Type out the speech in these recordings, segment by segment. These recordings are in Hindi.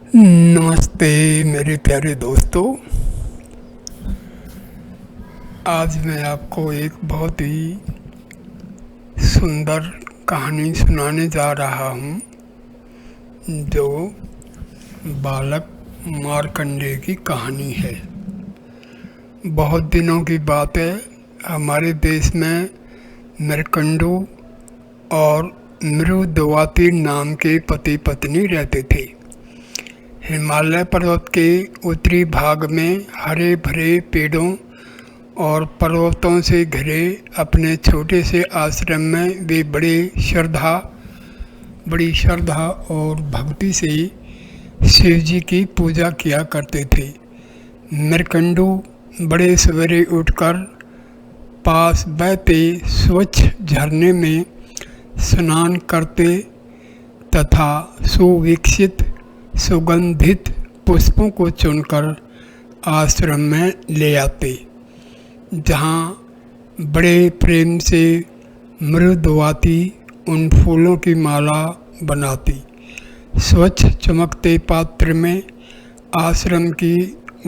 नमस्ते मेरे प्यारे दोस्तों। आज मैं आपको एक बहुत ही सुंदर कहानी सुनाने जा रहा हूँ, जो बालक मार्कंडेय की कहानी है। बहुत दिनों की बात है, हमारे देश में मृकंडू और मृदुवाती नाम के पति पत्नी रहते थे। हिमालय पर्वत के उत्तरी भाग में हरे भरे पेड़ों और पर्वतों से घिरे अपने छोटे से आश्रम में वे बड़ी श्रद्धा और भक्ति से शिव जी की पूजा किया करते थे। मृकंडू बड़े सवेरे उठकर पास बहते स्वच्छ झरने में स्नान करते तथा सुविकसित सुगंधित पुष्पों को चुनकर आश्रम में ले आते, जहाँ बड़े प्रेम से मृदुवाती उन फूलों की माला बनाती। स्वच्छ चमकते पात्र में आश्रम की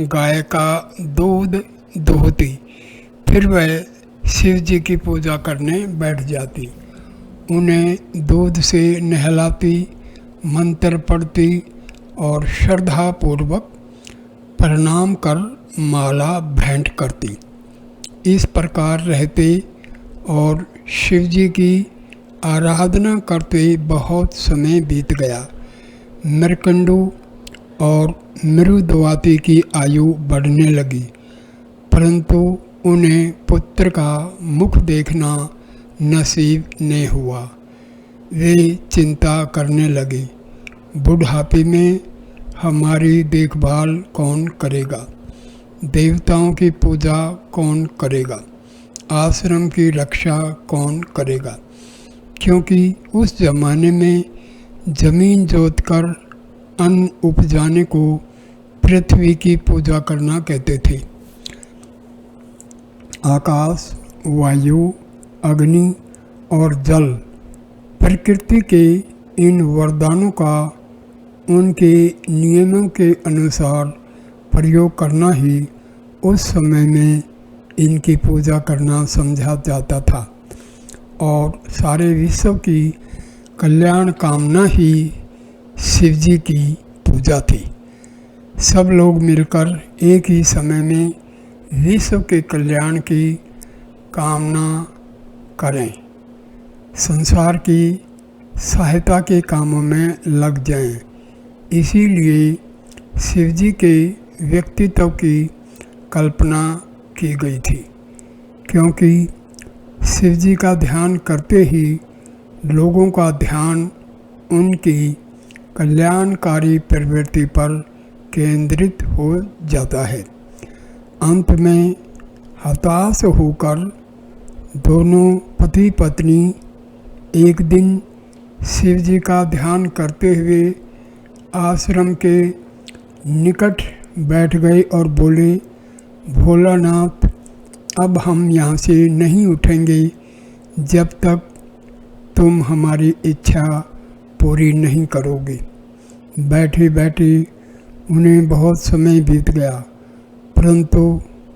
गाय का दूध दोहती, फिर वह शिव जी की पूजा करने बैठ जाती। उन्हें दूध से नहलाती, मंत्र पढ़ती और श्रद्धापूर्वक प्रणाम कर माला भेंट करती। इस प्रकार रहते और शिव जी की आराधना करते बहुत समय बीत गया। मृकंडू और मृदुवाती की आयु बढ़ने लगी, परंतु उन्हें पुत्र का मुख देखना नसीब नहीं हुआ। वे चिंता करने लगे, बुढ़ापे में हमारी देखभाल कौन करेगा, देवताओं की पूजा कौन करेगा, आश्रम की रक्षा कौन करेगा। क्योंकि उस जमाने में जमीन जोतकर अन्न उपजाने को पृथ्वी की पूजा करना कहते थे। आकाश, वायु, अग्नि और जल प्रकृति के इन वरदानों का उनके नियमों के अनुसार प्रयोग करना ही उस समय में इनकी पूजा करना समझा जाता था, और सारे विश्व की कल्याण कामना ही शिव जी की पूजा थी। सब लोग मिलकर एक ही समय में विश्व के कल्याण की कामना करें, संसार की सहायता के कामों में लग जाएं। इसीलिए शिव जी के व्यक्तित्व की कल्पना की गई थी, क्योंकि शिव जी का ध्यान करते ही लोगों का ध्यान उनकी कल्याणकारी प्रवृत्ति पर केंद्रित हो जाता है। अंत में हताश होकर दोनों पति पत्नी एक दिन शिव जी का ध्यान करते हुए आश्रम के निकट बैठ गए और बोले, भोलानाथ, अब हम यहाँ से नहीं उठेंगे जब तक तुम हमारी इच्छा पूरी नहीं करोगे। बैठे बैठे उन्हें बहुत समय बीत गया, परंतु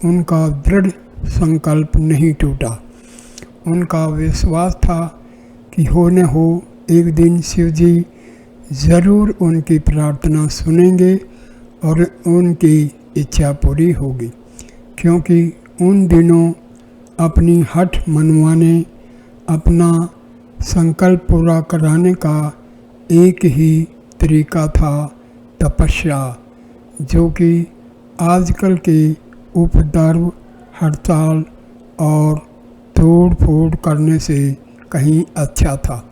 उनका दृढ़ संकल्प नहीं टूटा। उनका विश्वास था कि हो न हो एक दिन शिव जी ज़रूर उनकी प्रार्थना सुनेंगे और उनकी इच्छा पूरी होगी, क्योंकि उन दिनों अपनी हठ मनवाने, अपना संकल्प पूरा कराने का एक ही तरीका था, तपस्या, जो कि आजकल के उपद्रव, हड़ताल और तोड़ फोड़ करने से कहीं अच्छा था।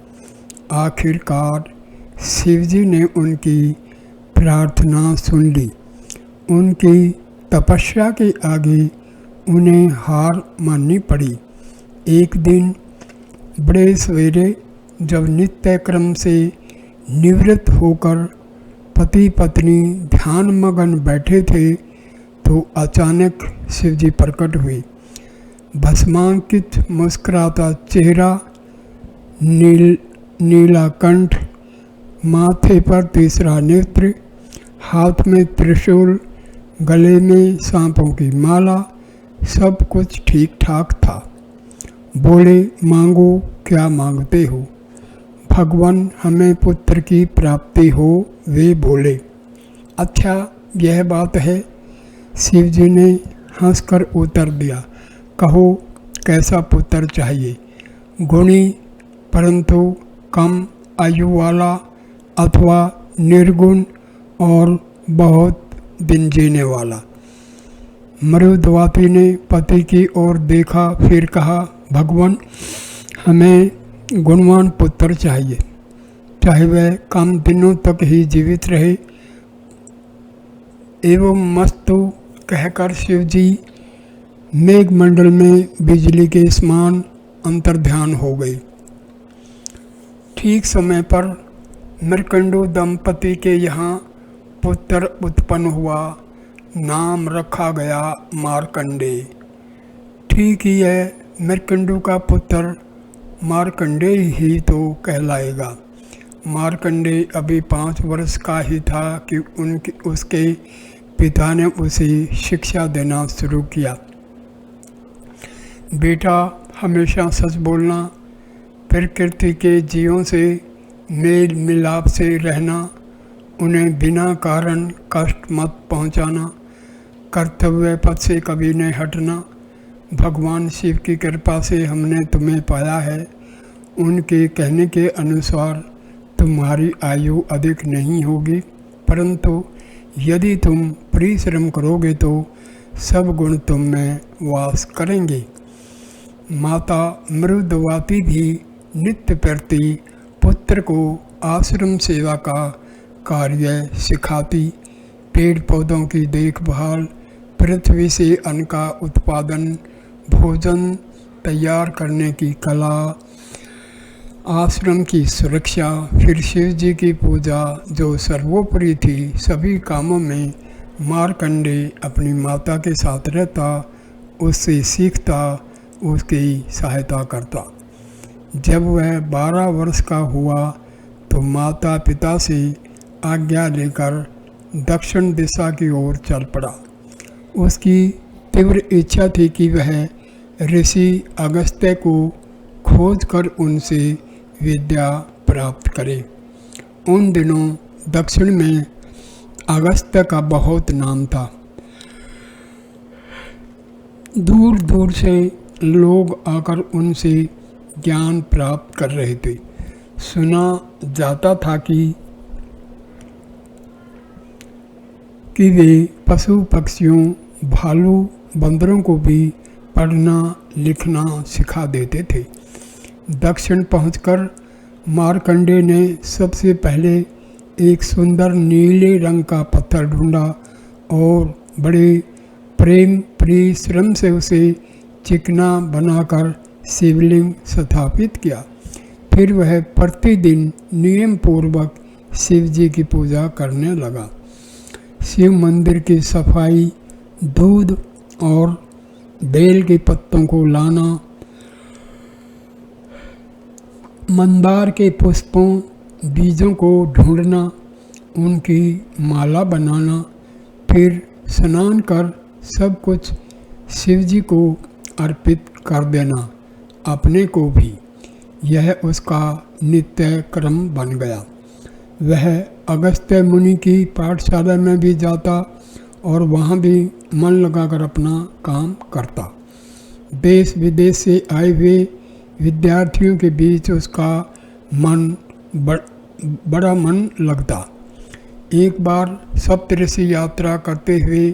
आखिरकार शिव जी ने उनकी प्रार्थना सुन ली। उनकी तपस्या के आगे उन्हें हार माननी पड़ी। एक दिन बड़े सवेरे जब नित्य क्रम से निवृत्त होकर पति पत्नी ध्यान मगन बैठे थे, तो अचानक शिव जी प्रकट हुए। भस्मांकित मुस्कुराता चेहरा, नीला कंठ, माथे पर तीसरा नेत्र, हाथ में त्रिशूल, गले में सांपों की माला, सब कुछ ठीक ठाक था। बोले, मांगो क्या मांगते हो? भगवान हमें पुत्र की प्राप्ति हो, वे बोले। अच्छा यह बात है। शिव जी ने हंसकर उत्तर दिया, कहो कैसा पुत्र चाहिए? गुणी परंतु कम आयु वाला, अथवा निर्गुण और बहुत दिन जीने वाला। मरुदवाती ने पति की ओर देखा, फिर कहा, भगवान हमें गुणवान पुत्र चाहिए, चाहे वह कम दिनों तक ही जीवित रहे। एवं मस्तु कहकर शिव जी मेघमंडल में बिजली के समान अंतर्ध्यान हो गए। ठीक समय पर मृकंडु दंपति के यहाँ पुत्र उत्पन्न हुआ। नाम रखा गया मार्कंडेय। ठीक ही है, मृकंडु का पुत्र मार्कंडेय ही तो कहलाएगा। मार्कंडेय अभी 5 वर्ष का ही था कि उसके पिता ने उसे शिक्षा देना शुरू किया। बेटा, हमेशा सच बोलना, प्रकृति के जीवों से मेल मिलाप से रहना, उन्हें बिना कारण कष्ट मत पहुंचाना, कर्तव्य पथ से कभी नहीं हटना। भगवान शिव की कृपा से हमने तुम्हें पाया है। उनके कहने के अनुसार तुम्हारी आयु अधिक नहीं होगी, परंतु यदि तुम परिश्रम करोगे तो सब गुण तुम में वास करेंगे। माता मरुदवाती भी नित्य प्रति पुत्र को आश्रम सेवा का कार्य सिखाती, पेड़ पौधों की देखभाल, पृथ्वी से अन्न का उत्पादन, भोजन तैयार करने की कला, आश्रम की सुरक्षा, फिर शिव जी की पूजा जो सर्वोपरि थी, सभी कामों में मार्कंडेय अपनी माता के साथ रहता, उससे सीखता, उसकी सहायता करता। जब वह 12 वर्ष का हुआ तो माता पिता से आज्ञा लेकर दक्षिण दिशा की ओर चल पड़ा। उसकी तीव्र इच्छा थी कि वह ऋषि अगस्त्य को खोज कर उनसे विद्या प्राप्त करे। उन दिनों दक्षिण में अगस्त्य का बहुत नाम था। दूर दूर से लोग आकर उनसे ज्ञान प्राप्त कर रहे थे। सुना जाता था कि वे पशु पक्षियों, भालू, बंदरों को भी पढ़ना लिखना सिखा देते थे। दक्षिण पहुंचकर मार्कंडेय ने सबसे पहले एक सुंदर नीले रंग का पत्थर ढूंढा और बड़े प्रेम परिश्रम से उसे चिकना बनाकर शिवलिंग स्थापित किया। फिर वह प्रतिदिन नियम पूर्वक शिव जी की पूजा करने लगा। शिव मंदिर की सफाई, दूध और बेल के पत्तों को लाना, मंदार के पुष्पों बीजों को ढूंढना, उनकी माला बनाना, फिर स्नान कर सब कुछ शिव जी को अर्पित कर देना, अपने को भी। यह उसका नित्य क्रम बन गया। वह अगस्त्य मुनि की पाठशाला में भी जाता और वहाँ भी मन लगाकर अपना काम करता। देश विदेश से आए हुए विद्यार्थियों के बीच उसका बड़ा मन लगता। एक बार सप्तऋषि यात्रा करते हुए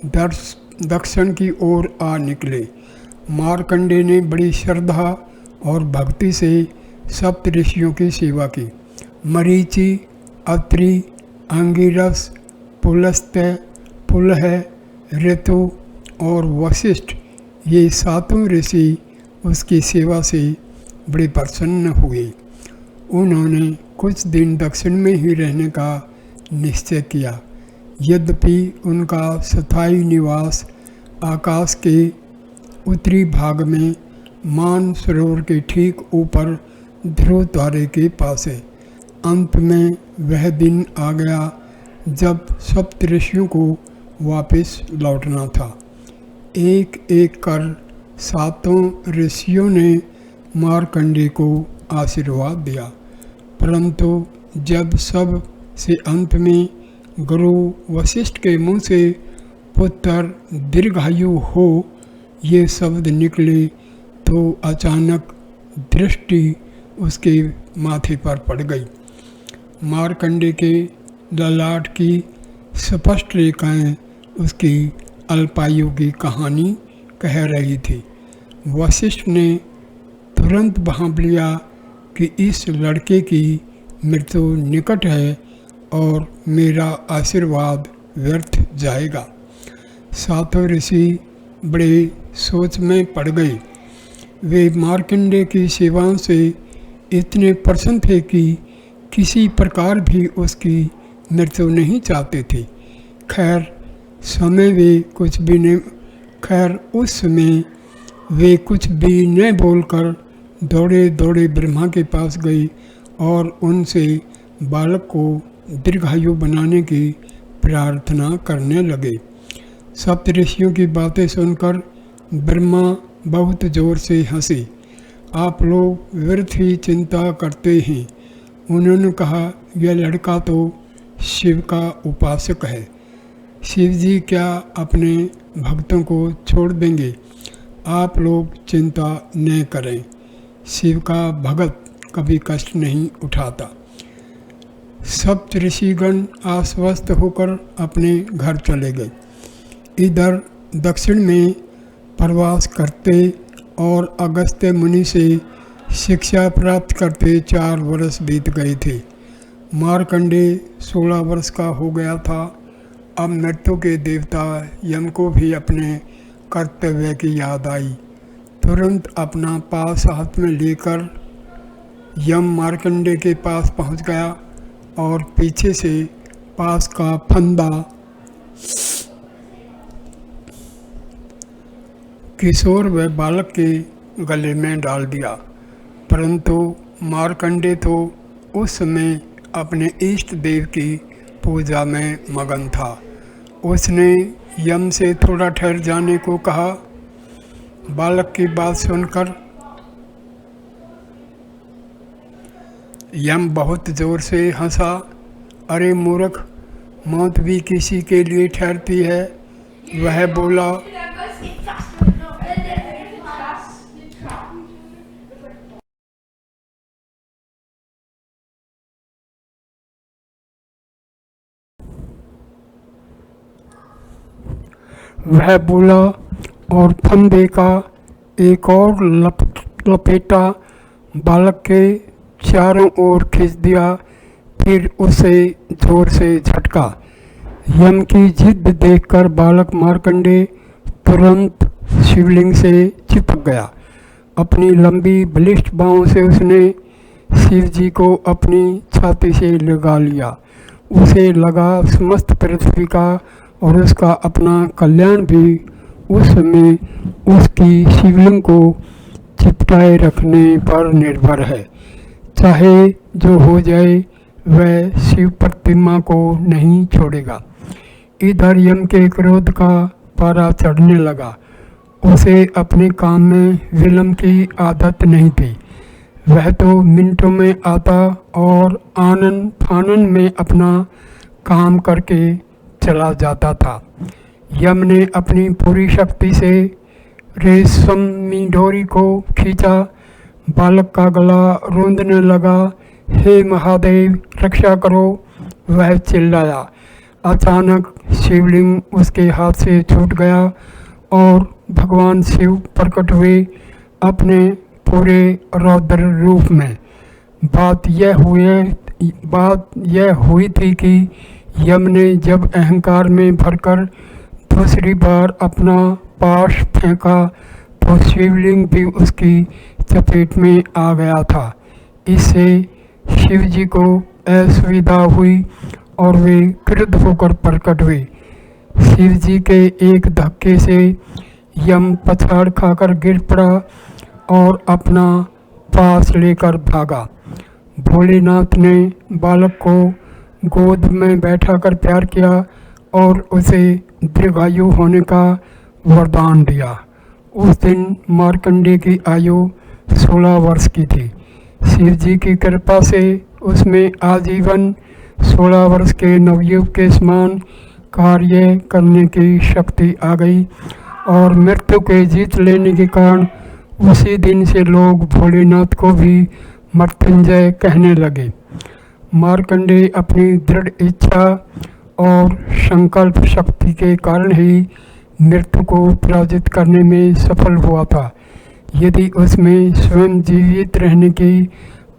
दक्षिण की ओर आ निकले। मार्कंडेय ने बड़ी श्रद्धा और भक्ति से सप्तऋषियों की सेवा की। मरीचि, अत्रि, अंगिरस, पुलस्त्य, पुलह, ऋतु और वशिष्ठ, ये 7 ऋषि उसकी सेवा से बड़े प्रसन्न हुए। उन्होंने कुछ दिन दक्षिण में ही रहने का निश्चय किया। यद्यपि उनका स्थायी निवास आकाश के उत्तरी भाग में मान सरोवर के ठीक ऊपर ध्रुव तारे के पास है। अंत में वह दिन आ गया जब सप्तऋषियों को वापस लौटना था। एक एक कर 7 ऋषियों ने मार्कंडेय को आशीर्वाद दिया, परंतु जब सब से अंत में गुरु वशिष्ठ के मुंह से पुत्र दीर्घायु हो ये शब्द निकले तो अचानक दृष्टि उसके माथे पर पड़ गई। मार्कंडेय के ललाट की स्पष्ट रेखाएं उसकी अल्पायु की कहानी कह रही थी। वशिष्ठ ने तुरंत भांप लिया कि इस लड़के की मृत्यु निकट है और मेरा आशीर्वाद व्यर्थ जाएगा। 7 ऋषि बड़े सोच में पड़ गए। वे मार्कंडेय की सेवाओं से इतने प्रसन्न थे कि किसी प्रकार भी उसकी मृत्यु नहीं चाहते थे। उस समय वे कुछ भी न बोलकर दौड़े दौड़े ब्रह्मा के पास गई और उनसे बालक को दीर्घायु बनाने की प्रार्थना करने लगे। सप्तऋषियों की बातें सुनकर ब्रह्मा बहुत जोर से हंसे। आप लोग व्यर्थ ही चिंता करते हैं। उन्होंने कहा, यह लड़का तो शिव का उपासक है। शिव जी क्या अपने भक्तों को छोड़ देंगे? आप लोग चिंता न करें। शिव का भगत कभी कष्ट नहीं उठाता। सप्त ऋषिगण आश्वस्त होकर अपने घर चले गए। इधर दक्षिण में प्रवास करते और अगस्त्य मुनि से शिक्षा प्राप्त करते 4 वर्ष बीत गए थे। मार्कंडेय 16 वर्ष का हो गया था। अब मृत्यु के देवता यम को भी अपने कर्तव्य की याद आई। तुरंत अपना पास हाथ में लेकर यम मार्कंडेय के पास पहुंच गया और पीछे से पास का फंदा किशोर व बालक के गले में डाल दिया। परंतु मार्कंडेय तो उस समय अपने इष्ट देव की पूजा में मगन था। उसने यम से थोड़ा ठहर जाने को कहा। बालक की बात सुनकर यम बहुत जोर से हंसा। अरे मूर्ख, मौत भी किसी के लिए ठहरती है। वह बोला, और फंदे का एक और लपेटा बालक के चारों ओर खींच दिया। फिर उसे जोर से झटका। यम की जिद देखकर बालक मार्कंडेय तुरंत शिवलिंग से चिपक गया। अपनी लंबी बलिष्ठ बाहों से उसने शिव जी को अपनी छाती से लगा लिया। उसे लगा समस्त पृथ्वी का और उसका अपना कल्याण भी उस समय उसकी शिवलिंग को चिपटाए रखने पर निर्भर है। चाहे जो हो जाए, वह शिव प्रतिमा को नहीं छोड़ेगा। इधर यम के क्रोध का पारा चढ़ने लगा। उसे अपने काम में विलंब की आदत नहीं थी। वह तो मिनटों में आता और आनन फानन में अपना काम करके चला जाता था। यम ने अपनी पूरी शक्ति से रेशमी डोरी को खींचा। बालक का गला रूंधने लगा। हे महादेव, रक्षा करो, वह चिल्लाया। अचानक शिवलिंग उसके हाथ से छूट गया और भगवान शिव प्रकट हुए अपने पूरे रौद्र रूप में। बात यह हुई थी कि यम ने जब अहंकार में भरकर दूसरी बार अपना पाश फेंका तो शिवलिंग भी उसकी चपेट में आ गया था। इससे शिव जी को असुविधा हुई और वे क्रुद्ध होकर प्रकट हुए। शिव जी के एक धक्के से यम पछाड़ खाकर गिर पड़ा और अपना पास लेकर भागा। भोलेनाथ ने बालक को गोद में बैठाकर प्यार किया और उसे दीर्घायु होने का वरदान दिया। उस दिन मार्कंडेय की आयु 16 वर्ष की थी। शिव जी की कृपा से उसमें आजीवन 16 वर्ष के नवयुग के समान कार्य करने की शक्ति आ गई और मृत्यु के जीत लेने के कारण उसी दिन से लोग भोलेनाथ को भी मृत्युंजय कहने लगे। मार्कंडेय अपनी दृढ़ इच्छा और संकल्प शक्ति के कारण ही मृत्यु को पराजित करने में सफल हुआ था। यदि उसमें स्वयं जीवित रहने की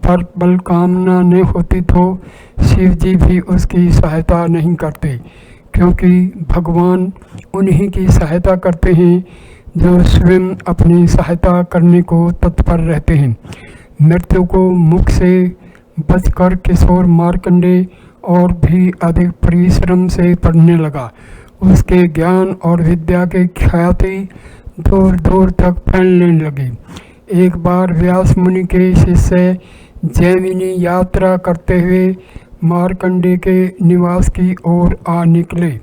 प्रबल कामना न होती तो शिव जी भी उसकी सहायता नहीं करते, क्योंकि भगवान उन्हीं की सहायता करते हैं जो स्वयं अपनी सहायता करने को तत्पर रहते हैं। मृत्यु को मुख से बचकर किशोर मार्कंडेय और भी अधिक परिश्रम से पढ़ने लगा। उसके ज्ञान और विद्या की ख्याति दूर दूर तक फैलने लगी। एक बार व्यास मुनि के शिष्य जैमिनी यात्रा करते हुए मार्कंडेय के निवास की ओर आ निकले।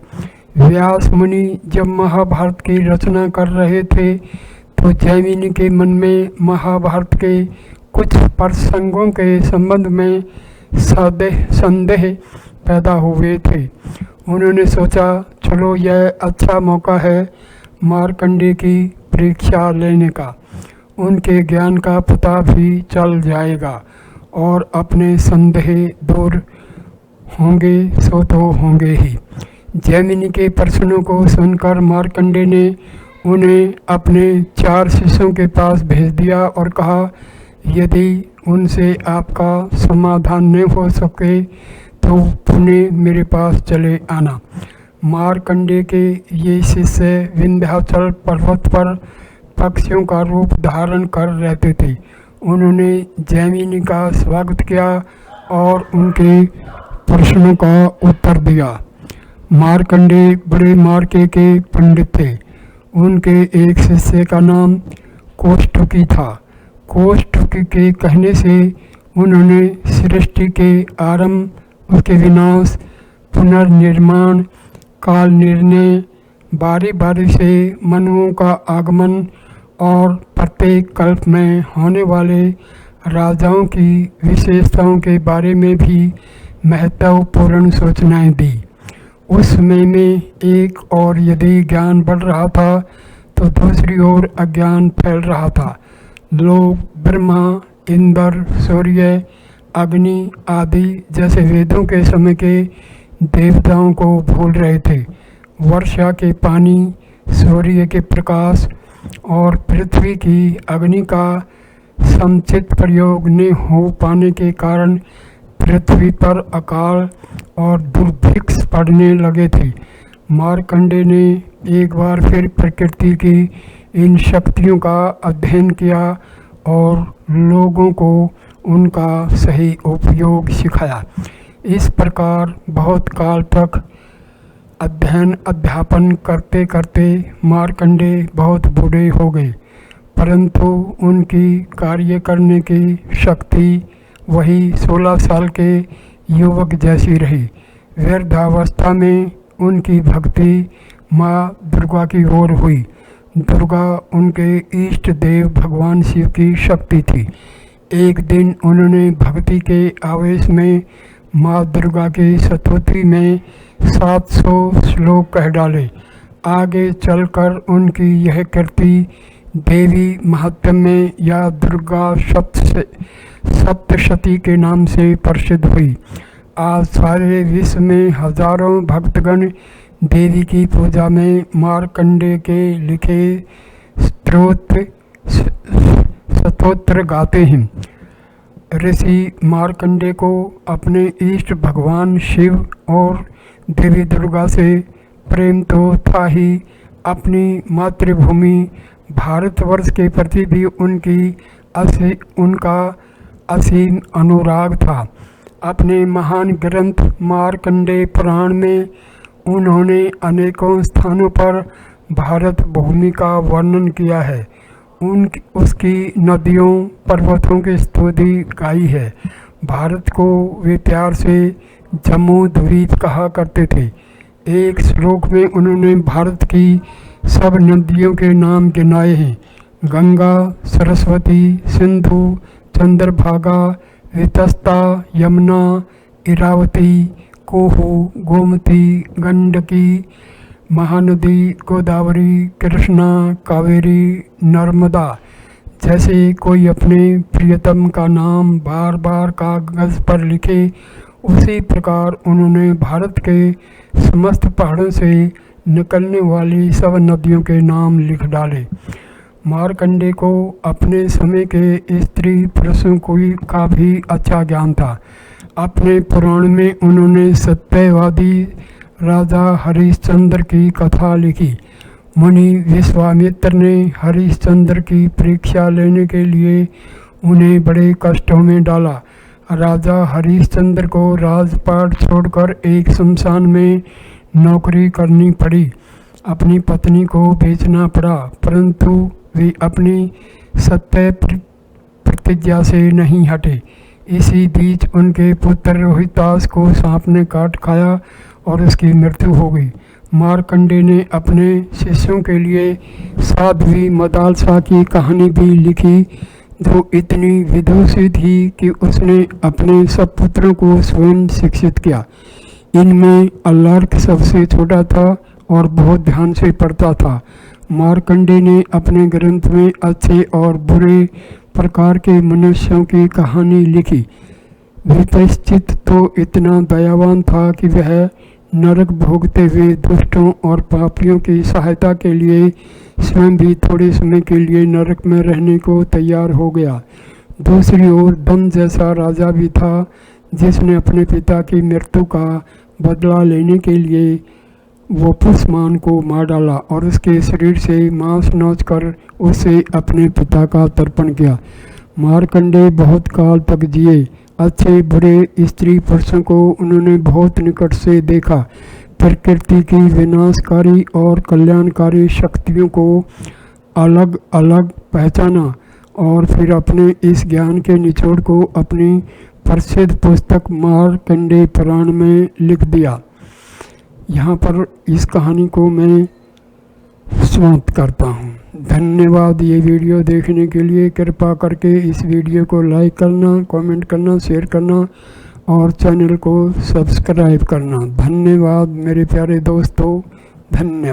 व्यास मुनि जब महाभारत की रचना कर रहे थे तो जैमिनी के मन में महाभारत के कुछ प्रसंगों के संबंध में संदेह पैदा हुए थे। उन्होंने सोचा, चलो यह अच्छा मौका है मार्कंडेय की परीक्षा लेने का। उनके ज्ञान का पता भी चल जाएगा और अपने संदेह दूर होंगे सो तो होंगे ही। जैमिनी के प्रश्नों को सुनकर मार्कंडेय ने उन्हें अपने 4 शिष्यों के पास भेज दिया और कहा, यदि उनसे आपका समाधान नहीं हो सके तो पुनः मेरे पास चले आना। मार्कंडेय के ये शिष्य विंध्याचल पर्वत पर पक्षियों का रूप धारण कर रहते थे। उन्होंने जैमिनी का स्वागत किया और उनके प्रश्नों का उत्तर दिया। मार्कंडेय बड़े मार्के के पंडित थे। उनके एक शिष्य का नाम कौष्टुकी था। कौष्टुकी के कहने से उन्होंने सृष्टि के आरंभ, उसके विनाश, पुनर्निर्माण, काल निर्णय, बारी बारी से मनुओं का आगमन और प्रत्येक कल्प में होने वाले राजाओं की विशेषताओं के बारे में भी महत्वपूर्ण सूचनाएं दी। उस समय में एक और यदि ज्ञान बढ़ रहा था तो दूसरी ओर अज्ञान फैल रहा था। लोग ब्रह्मा, इंद्र, सूर्य, अग्नि आदि जैसे वेदों के समय के देवताओं को भूल रहे थे। वर्षा के पानी, सूर्य के प्रकाश और पृथ्वी की अग्नि का समुचित प्रयोग न हो पाने के कारण पृथ्वी पर अकाल और दुर्भिक्ष पड़ने लगे थे। मार्कंडेय ने एक बार फिर प्रकृति की इन शक्तियों का अध्ययन किया और लोगों को उनका सही उपयोग सिखाया। इस प्रकार बहुत काल तक अध्यापन करते करते मार्कंडेय बहुत बूढ़े हो गए, परंतु उनकी कार्य करने की शक्ति वही 16 साल के युवक जैसी रही। वृद्धावस्था में उनकी भक्ति माँ दुर्गा की ओर हुई। दुर्गा उनके इष्ट देव भगवान शिव की शक्ति थी। एक दिन उन्होंने भक्ति के आवेश में माँ दुर्गा की स्तुति में 700 श्लोक कह डाले। आगे चलकर उनकी यह कृति देवी महात्म्य में या दुर्गा सप्तशती के नाम से प्रसिद्ध हुई। आज सारे विश्व में हजारों भक्तगण देवी की पूजा में मार्कंडेय के लिखे स्तोत्र गाते हैं। ऋषि मार्कंडेय को अपने इष्ट भगवान शिव और देवी दुर्गा से प्रेम तो था ही, अपनी मातृभूमि भारतवर्ष के प्रति भी उनका असीम अनुराग था। अपने महान ग्रंथ मार्कंडेय पुराण में उन्होंने अनेकों स्थानों पर भारत भूमि का वर्णन किया है। उसकी नदियों, पर्वतों की स्तुति गाई है। भारत को वे प्यार से जम्बूद्वीप कहा करते थे। एक श्लोक में उन्होंने भारत की सब नदियों के नाम गिनाए हैं: गंगा, सरस्वती, सिंधु, चंद्रभागा, वितस्ता, यमुना, इरावती, कोहू, गोमती, गंडकी, महानदी, गोदावरी, कृष्णा, कावेरी, नर्मदा। जैसे कोई अपने प्रियतम का नाम बार बार कागज पर लिखे, उसी प्रकार उन्होंने भारत के समस्त पहाड़ों से निकलने वाली सब नदियों के नाम लिख डाले। मार्कंडेय को अपने समय के स्त्री पुरुषों का भी अच्छा ज्ञान था। अपने पुराण में उन्होंने सत्यवादी राजा हरिश्चंद्र की कथा लिखी। मुनि विश्वामित्र ने हरिश्चंद्र की परीक्षा लेने के लिए उन्हें बड़े कष्टों में डाला। राजा हरिश्चंद्र को राजपाट छोड़कर एक शमशान में नौकरी करनी पड़ी। अपनी पत्नी को बेचना पड़ा, परंतु वे अपनी सत्य प्रतिज्ञा से नहीं हटे। इसी बीच उनके पुत्र रोहितास को सांप ने काट खाया और उसकी मृत्यु हो गई। मार्कंडेय ने अपने शिष्यों के लिए साध्वी मदालसा की कहानी भी लिखी, जो इतनी विदुषी थी कि उसने अपने सब पुत्रों को स्वयं शिक्षित किया। इनमें अल्लार्क सबसे छोटा था और बहुत ध्यान से पढ़ता था। मार्कंडेय ने अपने ग्रंथ में अच्छे और बुरे प्रकार के मनुष्यों की कहानी लिखी। विपश्चित तो इतना दयावान था कि वह नरक भोगते हुए दुष्टों और पापियों की सहायता के लिए स्वयं भी थोड़े समय के लिए नरक में रहने को तैयार हो गया। दूसरी ओर दम जैसा राजा भी था, जिसने अपने पिता की मृत्यु का बदला लेने के लिए वो पुष्मान को मार डाला और उसके शरीर से मांस नोच कर उसे अपने पिता का तर्पण किया। मार्कंडेय बहुत काल तक जिए। अच्छे बुरे स्त्री पुरुषों को उन्होंने बहुत निकट से देखा। प्रकृति की विनाशकारी और कल्याणकारी शक्तियों को अलग अलग पहचाना और फिर अपने इस ज्ञान के निचोड़ को अपनी प्रसिद्ध पुस्तक मार्कंडेय पुराण में लिख दिया। यहाँ पर इस कहानी को मैं समाप्त करता हूँ। धन्यवाद ये वीडियो देखने के लिए। कृपा करके इस वीडियो को लाइक करना, कमेंट करना, शेयर करना और चैनल को सब्सक्राइब करना। धन्यवाद मेरे प्यारे दोस्तों, धन्यवाद।